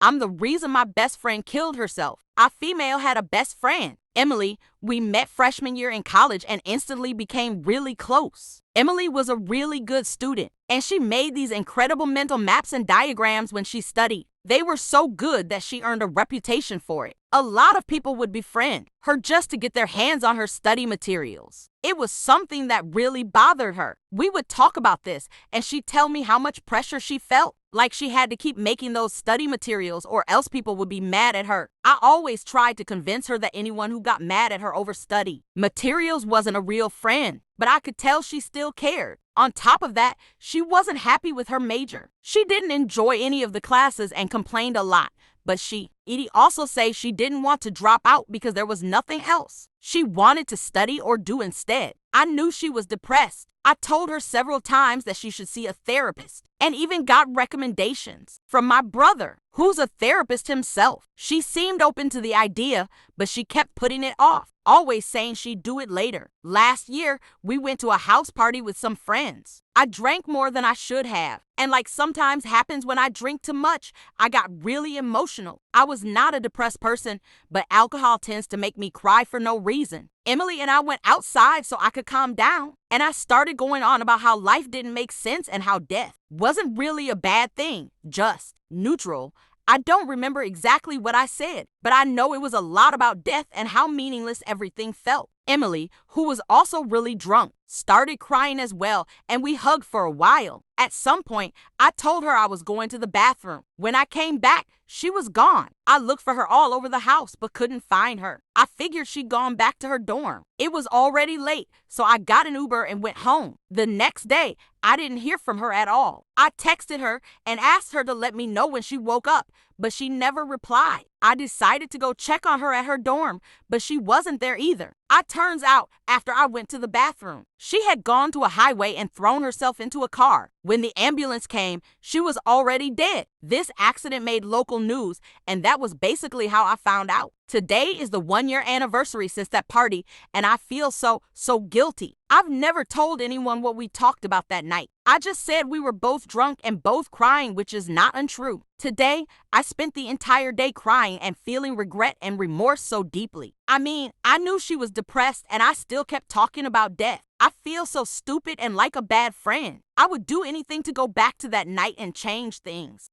I'm the reason my best friend killed herself. A female had a best friend, Emily. We met freshman year in college and instantly became really close. Emily was a really good student, and she made these incredible mental maps and diagrams when she studied. They were so good that she earned a reputation for it. A lot of people would befriend her just to get their hands on her study materials. It was something that really bothered her. We would talk about this, and she'd tell me how much pressure she felt, like she had to keep making those study materials or else people would be mad at her. I always tried to convince her that anyone who got mad at her over study materials wasn't a real friend, but I could tell she still cared. On top of that, she wasn't happy with her major. She didn't enjoy any of the classes and complained a lot, but Edie also say she didn't want to drop out because there was nothing else she wanted to study or do instead. I knew she was depressed. I told her several times that she should see a therapist and even got recommendations from my brother, who's a therapist himself. She seemed open to the idea, but she kept putting it off, always saying she'd do it later. Last year, we went to a house party with some friends. I drank more than I should have, and like sometimes happens when I drink too much, I got really emotional. I was not a depressed person, but alcohol tends to make me cry for no reason. Emily and I went outside so I could calm down, and I started going on about how life didn't make sense and how death wasn't really a bad thing, just neutral. I don't remember exactly what I said, but I know it was a lot about death and how meaningless everything felt. Emily, who was also really drunk, started crying as well, and we hugged for a while. At some point, I told her I was going to the bathroom. When I came back, she was gone. I looked for her all over the house but couldn't find her. I figured she'd gone back to her dorm. It was already late, so I got an Uber and went home. The next day, I didn't hear from her at all. I texted her and asked her to let me know when she woke up, but she never replied. I decided to go check on her at her dorm, but she wasn't there either. Turns out, after I went to the bathroom, she had gone to a highway and thrown herself into a car. When the ambulance came, she was already dead. This accident made local news, and that was basically how I found out. Today is the 1-year anniversary since that party, and I feel so guilty. I've never told anyone what we talked about that night. I just said we were both drunk and both crying, which is not untrue. Today, I spent the entire day crying and feeling regret and remorse so deeply. I mean, I knew she was depressed and I still kept talking about death. I feel so stupid and like a bad friend. I would do anything to go back to that night and change things.